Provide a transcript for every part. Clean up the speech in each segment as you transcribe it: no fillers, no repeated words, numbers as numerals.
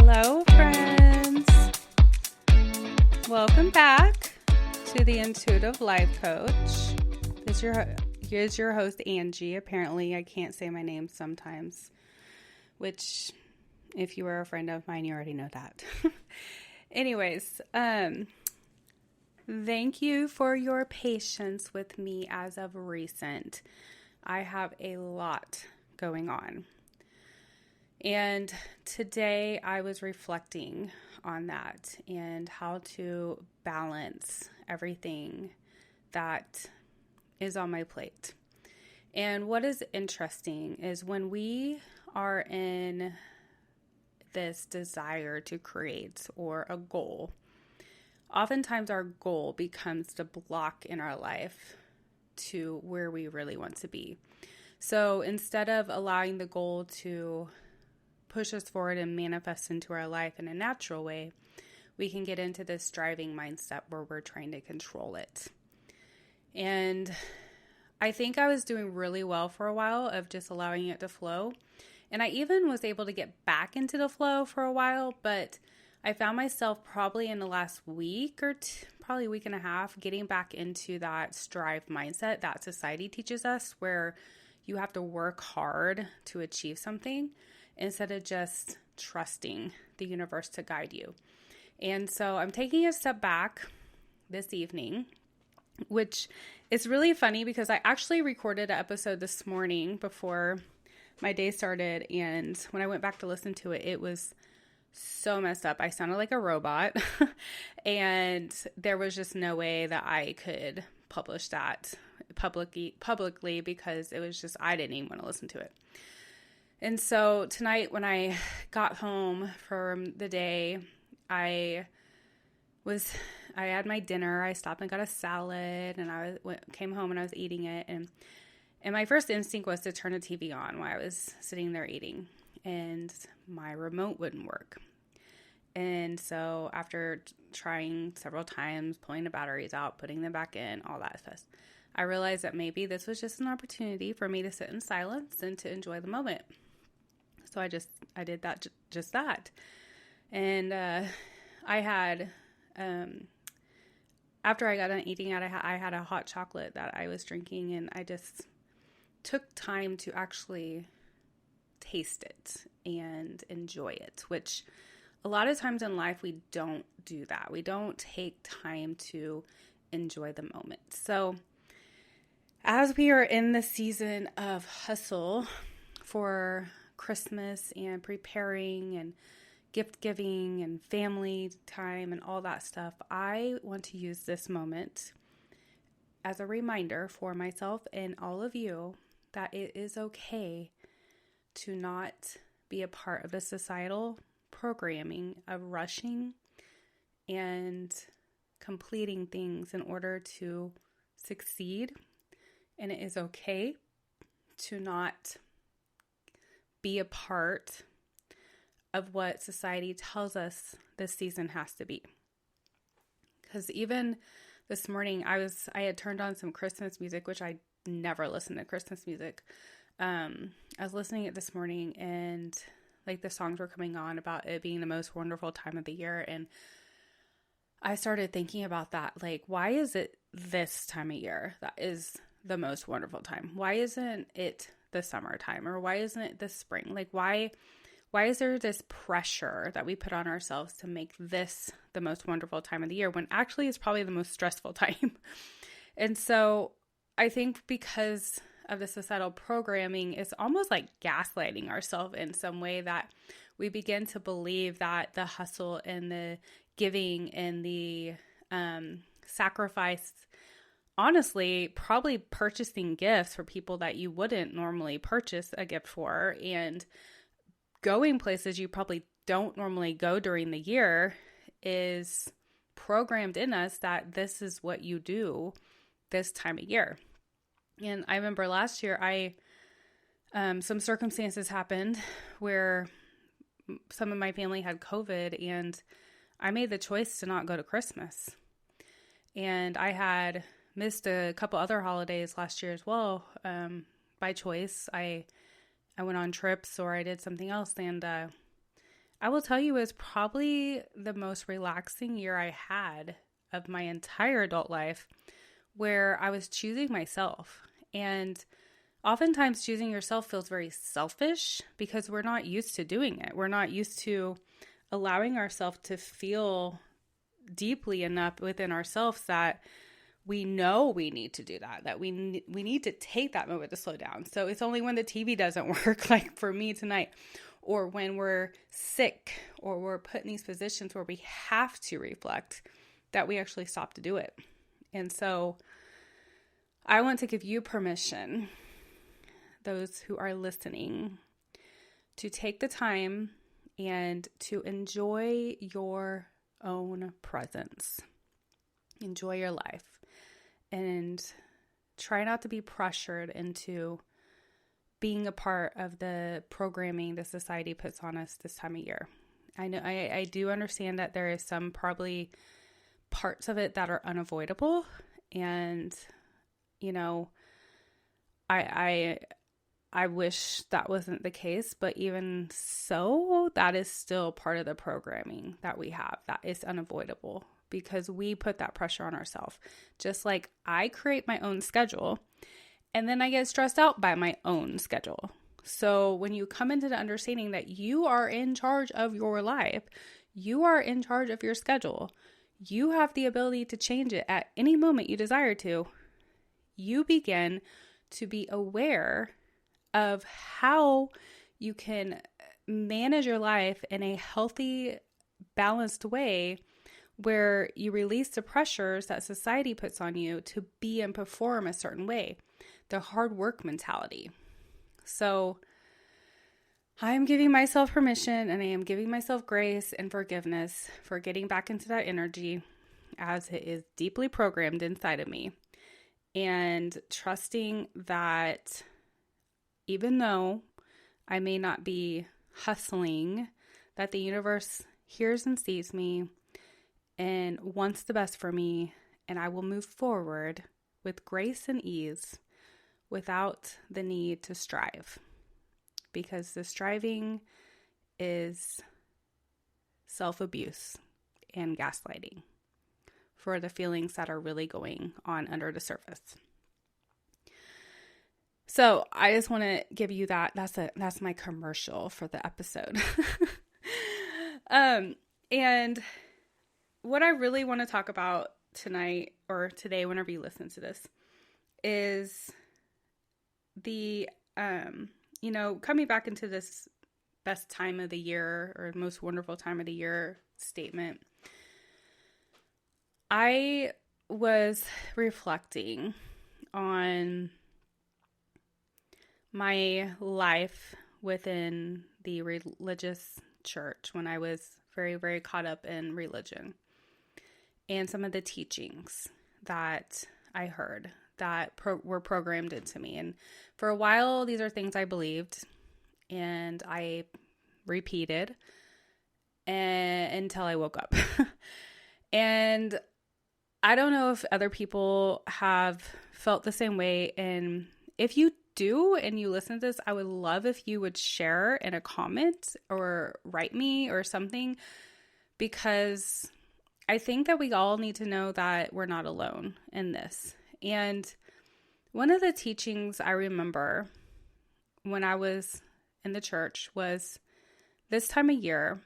Hello, friends. Welcome back to the Intuitive Life Coach. Here's your host, Angie. Apparently, I can't say my name sometimes, which, if you are a friend of mine, you already know that. Anyways, thank you for your patience with me as of recent. I have a lot going on. And today I was reflecting on that and how to balance everything that is on my plate. And what is interesting is when we are in this desire to create or a goal, oftentimes our goal becomes the block in our life to where we really want to be. So instead of allowing the goal to push us forward and manifest into our life in a natural way, we can get into this striving mindset where we're trying to control it. And I think I was doing really well for a while of just allowing it to flow. And I even was able to get back into the flow for a while, but I found myself probably in the last week or probably a week and a half getting back into that strive mindset that society teaches us, where you have to work hard to achieve something instead of just trusting the universe to guide you. And so I'm taking a step back this evening, which is really funny because I actually recorded an episode this morning before my day started. And when I went back to listen to it, it was so messed up. I sounded like a robot and there was just no way that I could publish that publicly because it was just, I didn't even want to listen to it. And so tonight when I got home from the day, I had my dinner. I stopped and got a salad, and came home and I was eating it. And my first instinct was to turn the TV on while I was sitting there eating, and my remote wouldn't work. And so after trying several times, pulling the batteries out, putting them back in, all that stuff, I realized that maybe this was just an opportunity for me to sit in silence and to enjoy the moment. So I did that, just that. And I had, after I got done eating it, I had a hot chocolate that I was drinking, and I just took time to actually taste it and enjoy it, which a lot of times in life we don't do that. We don't take time to enjoy the moment. So as we are in the season of hustle for Christmas and preparing and gift giving and family time and all that stuff, I want to use this moment as a reminder for myself and all of you that it is okay to not be a part of the societal programming of rushing and completing things in order to succeed. And it is okay to not be a part of what society tells us this season has to be. Because even this morning, I had turned on some Christmas music, which I never listen to Christmas music. I was listening to it this morning, and like the songs were coming on about it being the most wonderful time of the year. And I started thinking about that. Like, why is it this time of year that is the most wonderful time? Why isn't it the summertime, or why isn't it the spring? Like, why is there this pressure that we put on ourselves to make this the most wonderful time of the year when actually it's probably the most stressful time? And so I think because of the societal programming, it's almost like gaslighting ourselves in some way, that we begin to believe that the hustle and the giving and the sacrifice, honestly, probably purchasing gifts for people that you wouldn't normally purchase a gift for, and going places you probably don't normally go during the year, is programmed in us that this is what you do this time of year. And I remember last year, some circumstances happened where some of my family had COVID, and I made the choice to not go to Christmas. And I had missed a couple other holidays last year as well, by choice. I went on trips or I did something else, and I will tell you, it was probably the most relaxing year I had of my entire adult life, where I was choosing myself. And oftentimes choosing yourself feels very selfish because we're not used to doing it. We're not used to allowing ourselves to feel deeply enough within ourselves that we know we need to do that we need to take that moment to slow down. So it's only when the TV doesn't work, like for me tonight, or when we're sick or we're put in these positions where we have to reflect, that we actually stop to do it. And so I want to give you permission, those who are listening, to take the time and to enjoy your own presence. Enjoy your life and try not to be pressured into being a part of the programming the society puts on us this time of year. I know I do understand that there is some probably parts of it that are unavoidable, and you know, I wish that wasn't the case, but even so, that is still part of the programming that we have that is unavoidable because we put that pressure on ourselves. Just like I create my own schedule and then I get stressed out by my own schedule. So when you come into the understanding that you are in charge of your life, you are in charge of your schedule, you have the ability to change it at any moment you desire to, you begin to be aware of how you can manage your life in a healthy, balanced way where you release the pressures that society puts on you to be and perform a certain way, the hard work mentality. So I am giving myself permission and I am giving myself grace and forgiveness for getting back into that energy as it is deeply programmed inside of me, and trusting that even though I may not be hustling, that the universe hears and sees me and wants the best for me, and I will move forward with grace and ease without the need to strive. Because the striving is self-abuse and gaslighting for the feelings that are really going on under the surface. So I just want to give you that. That's my commercial for the episode. And what I really want to talk about tonight or today, whenever you listen to this, is the, coming back into this best time of the year or most wonderful time of the year statement. I was reflecting on my life within the religious church when I was very, very caught up in religion and some of the teachings that I heard that were programmed into me. And for a while, these are things I believed and I repeated until I woke up. And I don't know if other people have felt the same way. And if you do and you listen to this, I would love if you would share in a comment or write me or something, because I think that we all need to know that we're not alone in this. And one of the teachings I remember when I was in the church was this time of year,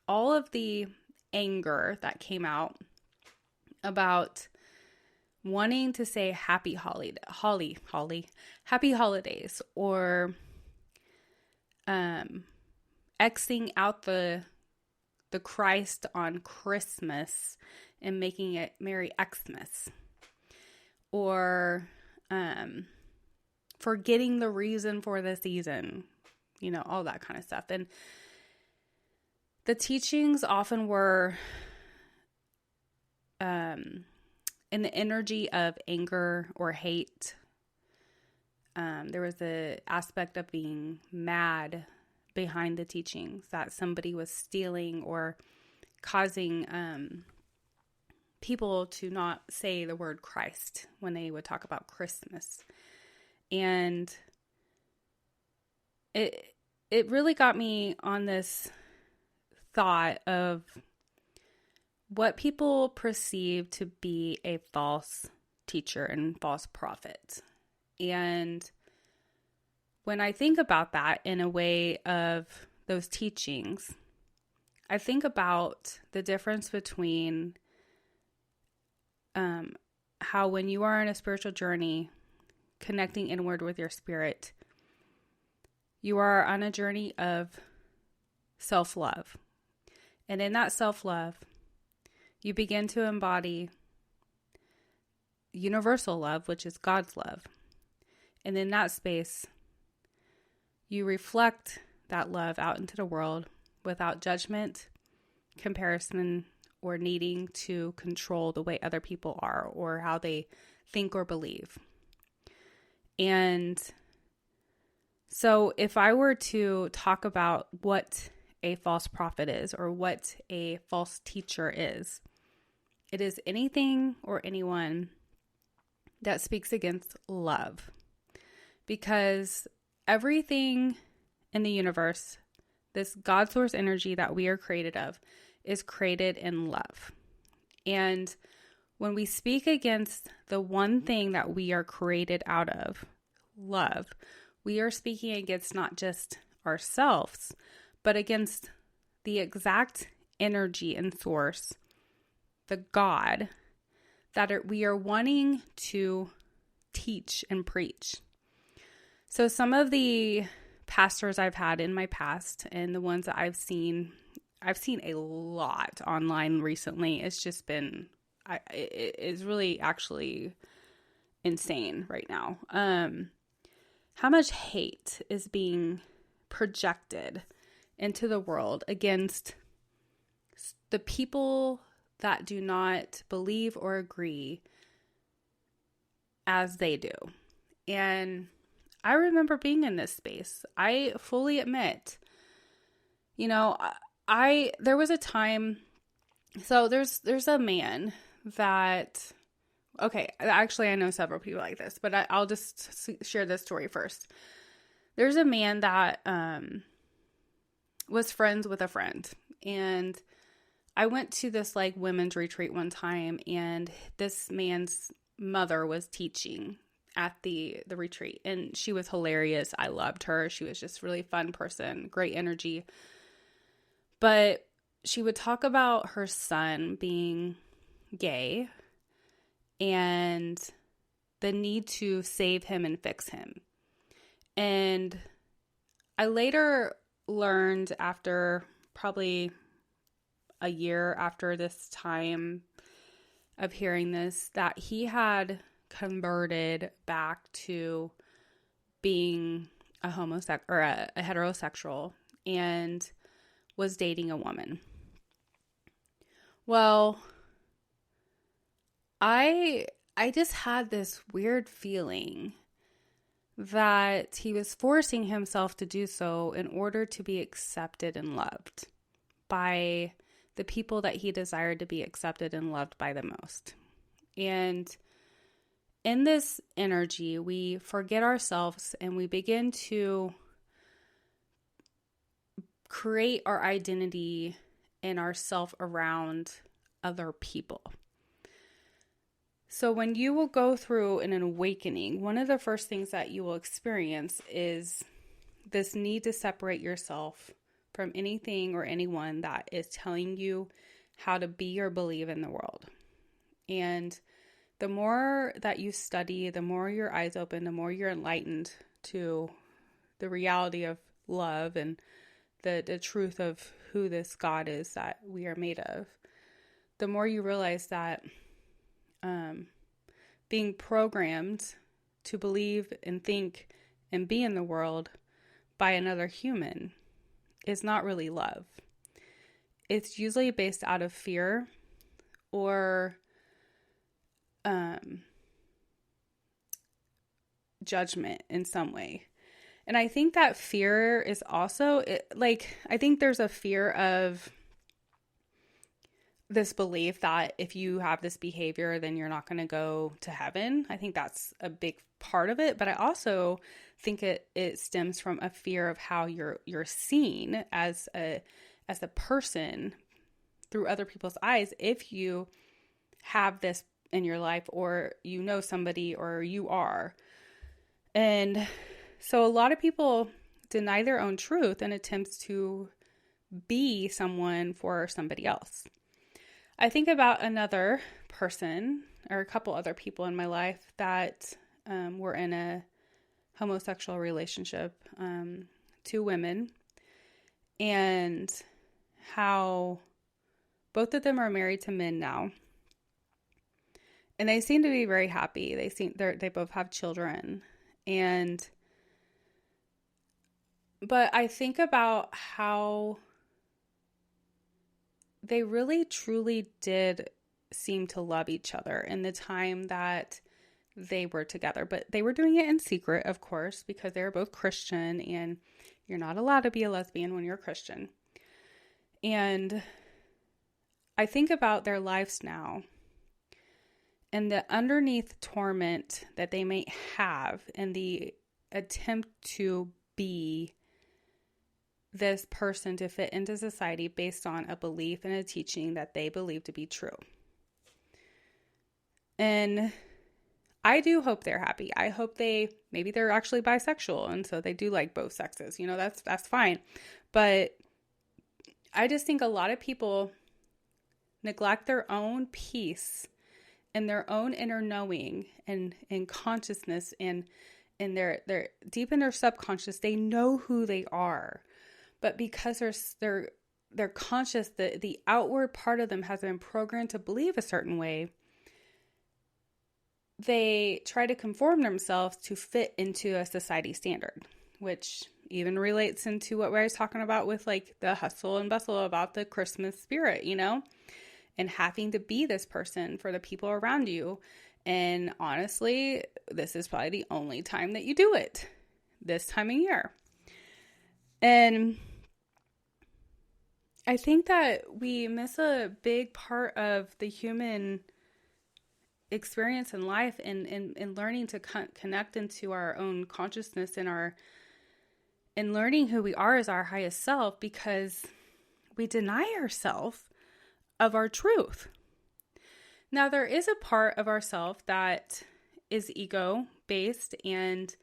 all of the anger that came out about wanting to say happy holidays or Xing out the Christ on Christmas and making it Merry Xmas, or forgetting the reason for the season, all that kind of stuff. And the teachings often were in the energy of anger or hate. There was the aspect of being mad behind the teachings, that somebody was stealing or causing people to not say the word Christ when they would talk about Christmas. And it really got me on this thought of what people perceive to be a false teacher and false prophet. And when I think about that in a way of those teachings, I think about the difference between how when you are on a spiritual journey, connecting inward with your spirit, you are on a journey of self-love. And in that self-love, you begin to embody universal love, which is God's love. And in that space, you reflect that love out into the world without judgment, comparison, or needing to control the way other people are or how they think or believe. And so if I were to talk about what a false prophet is or what a false teacher is, it is anything or anyone that speaks against love. Because everything in the universe, this God source energy that we are created of, is created in love. And when we speak against the one thing that we are created out of, love, we are speaking against not just ourselves, but against the exact energy and source, the God, that we are wanting to teach and preach. So some of the pastors I've had in my past and the ones that I've seen a lot online recently. It's just been, it's really actually insane right now. How much hate is being projected into the world against the people that do not believe or agree as they do. And I remember being in this space. I fully admit, there was a time, so there's a man that, okay, actually I know several people like this, but I'll just share this story first. There's a man that was friends with a friend, and I went to this women's retreat one time, and this man's mother was teaching at the retreat, and she was hilarious. I loved her. She was just a really fun person, great energy. But she would talk about her son being gay and the need to save him and fix him. And I later learned, after probably a year after this time of hearing this, that he had converted back to being a heterosexual and was dating a woman. Well, I just had this weird feeling that he was forcing himself to do so in order to be accepted and loved by the people that he desired to be accepted and loved by the most. And in this energy, we forget ourselves and we begin to create our identity and ourself around other people. So when you will go through an awakening, one of the first things that you will experience is this need to separate yourself from anything or anyone that is telling you how to be or believe in the world. And the more that you study, the more your eyes open, the more you're enlightened to the reality of love and the truth of who this God is that we are made of, the more you realize that being programmed to believe and think and be in the world by another human is not really love. It's usually based out of fear or judgment in some way. And I think that fear is also, I think there's a fear of this belief that if you have this behavior, then you're not going to go to heaven. I think that's a big part of it. But I also think it stems from a fear of how you're seen as as a person through other people's eyes if you have this in your life, or you know somebody, or you are. And so a lot of people deny their own truth in attempts to be someone for somebody else. I think about another person, or a couple other people in my life that were in a homosexual relationship, 2 women, and how both of them are married to men now. And they seem to be very happy. They both have children. But I think about how they really truly did seem to love each other in the time that they were together. But they were doing it in secret, of course, because they were both Christian, and you're not allowed to be a lesbian when you're a Christian. And I think about their lives now, and the underneath torment that they may have in the attempt to be this person to fit into society based on a belief and a teaching that they believe to be true. And I do hope they're happy. I hope maybe they're actually bisexual, and so they do like both sexes. That's fine. But I just think a lot of people neglect their own peace and their own inner knowing and consciousness, and they're deep in their subconscious, they know who they are. But because they're conscious, the outward part of them has been programmed to believe a certain way, they try to conform themselves to fit into a society standard, which even relates into what I was talking about with like the hustle and bustle about the Christmas spirit, and having to be this person for the people around you. And honestly, this is probably the only time that you do it, this time of year. And I think that we miss a big part of the human experience in life, and learning to connect into our own consciousness and learning who we are as our highest self, because we deny ourselves of our truth. Now, there is a part of ourself that is ego-based, and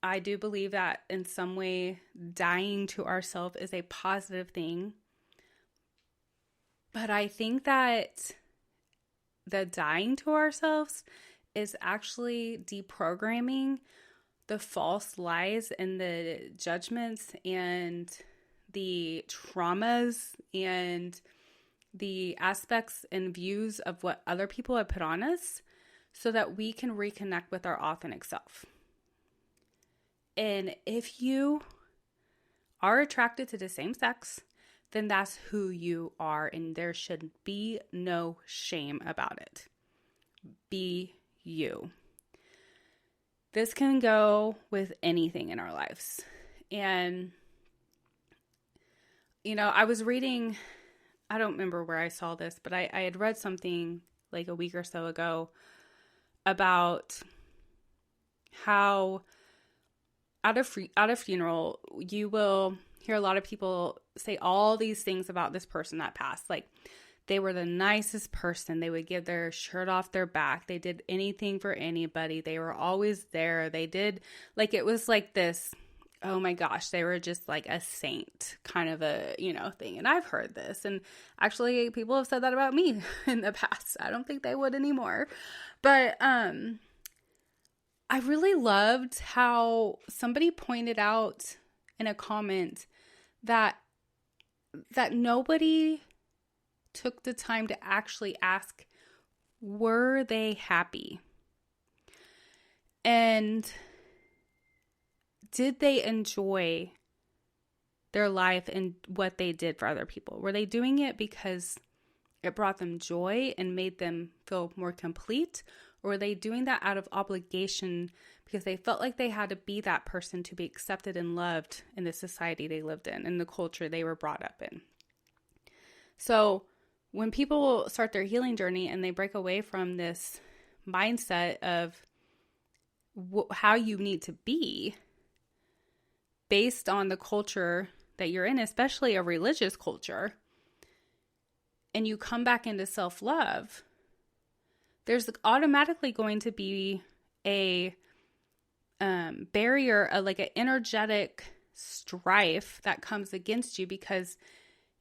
I do believe that in some way dying to ourselves is a positive thing. But I think that the dying to ourselves is actually deprogramming the false lies and the judgments and the traumas and the aspects and views of what other people have put on us, so that we can reconnect with our authentic self. And if you are attracted to the same sex, then that's who you are, and there should be no shame about it. Be you. This can go with anything in our lives. And, I was reading, I don't remember where I saw this, but I had read something like a week or so ago about how at a funeral, you will hear a lot of people say all these things about this person that passed. Like, they were the nicest person. They would give their shirt off their back. They did anything for anybody. They were always there. They did, like, it was like this, oh my gosh, they were just like a saint kind of a, thing. And I've heard this. And actually, people have said that about me in the past. I don't think they would anymore. But I really loved how somebody pointed out in a comment that nobody took the time to actually ask, were they happy? And did they enjoy their life and what they did for other people? Were they doing it because it brought them joy and made them feel more complete? Or were they doing that out of obligation because they felt like they had to be that person to be accepted and loved in the society they lived in and the culture they were brought up in? So when people start their healing journey and they break away from this mindset of how you need to be based on the culture that you're in, especially a religious culture, and you come back into self-love, there's automatically going to be a barrier, like an energetic strife that comes against you, because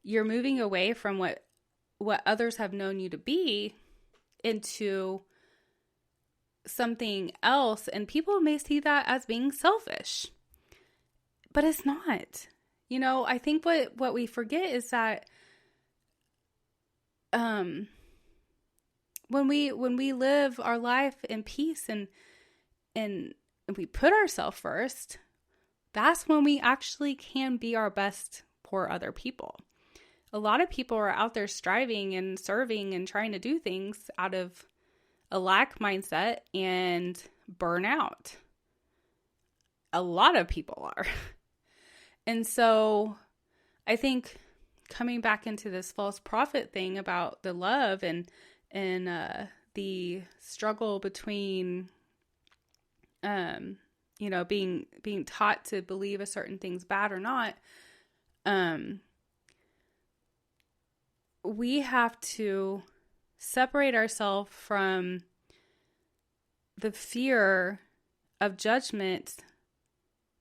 you're moving away from what others have known you to be into something else. And people may see that as being selfish, but it's not. You know, I think what we forget is that when we live our life in peace and we put ourselves first, that's when we actually can be our best for other people. A lot of people are out there striving and serving and trying to do things out of a lack mindset and burnout. A lot of people are. And so I think coming back into this false prophet thing about the love and the struggle between, being taught to believe a certain thing's bad or not, we have to separate ourselves from the fear of judgment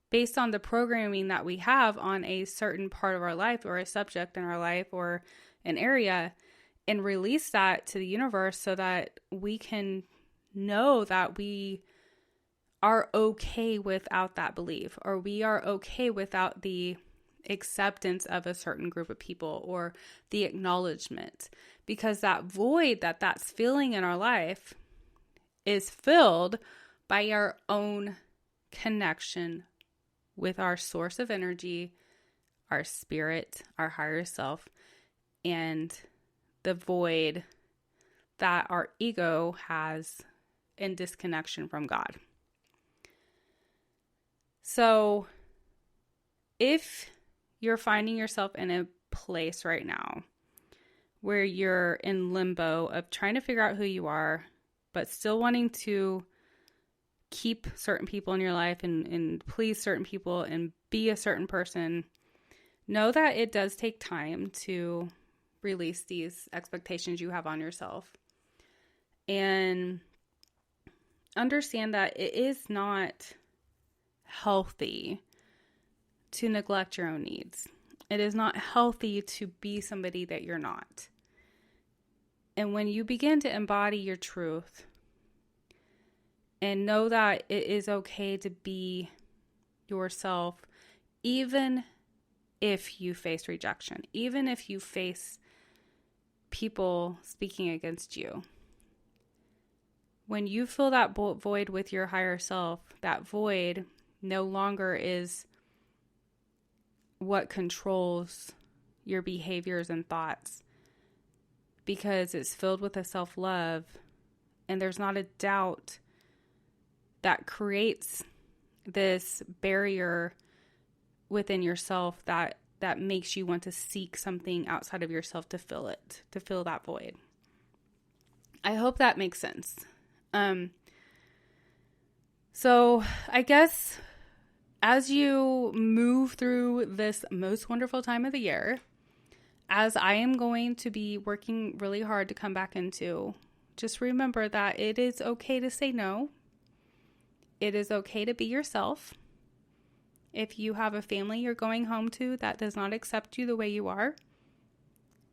based on the programming that we have on a certain part of our life or a subject in our life or an area, and release that to the universe so that we can know that we are okay without that belief, or we are okay without the acceptance of a certain group of people or the acknowledgement, because that void that's filling in our life is filled by our own connection with our source of energy, our spirit, our higher self, and the void that our ego has in disconnection from God. So if you're finding yourself in a place right now where you're in limbo of trying to figure out who you are, but still wanting to keep certain people in your life and please certain people and be a certain person, know that it does take time to release these expectations you have on yourself. And understand that it is not healthy to neglect your own needs. It is not healthy to be somebody that you're not. And when you begin to embody your truth and know that it is okay to be yourself, even if you face rejection, even if you face people speaking against you, when you fill that void with your higher self, that void no longer is what controls your behaviors and thoughts, because it's filled with a self-love, and there's not a doubt that creates this barrier within yourself that makes you want to seek something outside of yourself to fill it, to fill that void. I hope that makes sense. So I guess as you move through this most wonderful time of the year, as I am going to be working really hard to come back into, just remember that it is okay to say no. It is okay to be yourself. If you have a family you're going home to that does not accept you the way you are,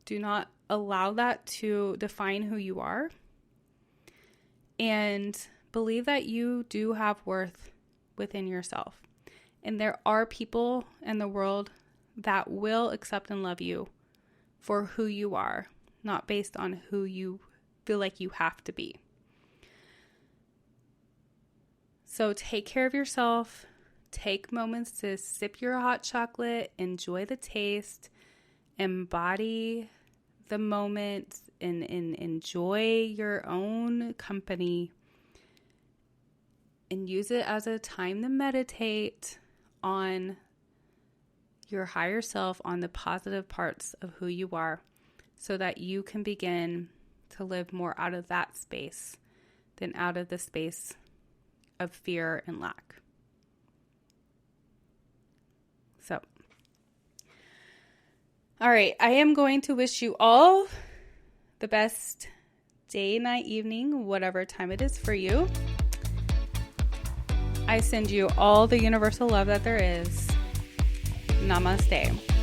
do not allow that to define who you are. And believe that you do have worth within yourself. And there are people in the world that will accept and love you for who you are, not based on who you feel like you have to be. So take care of yourself. Take moments to sip your hot chocolate, enjoy the taste, embody the moment, and enjoy your own company, and use it as a time to meditate on your higher self, on the positive parts of who you are, so that you can begin to live more out of that space than out of the space of fear and lack. So All right, I am going to wish you all the best day, night, evening, whatever time it is for you. I send you all the universal love that there is. Namaste.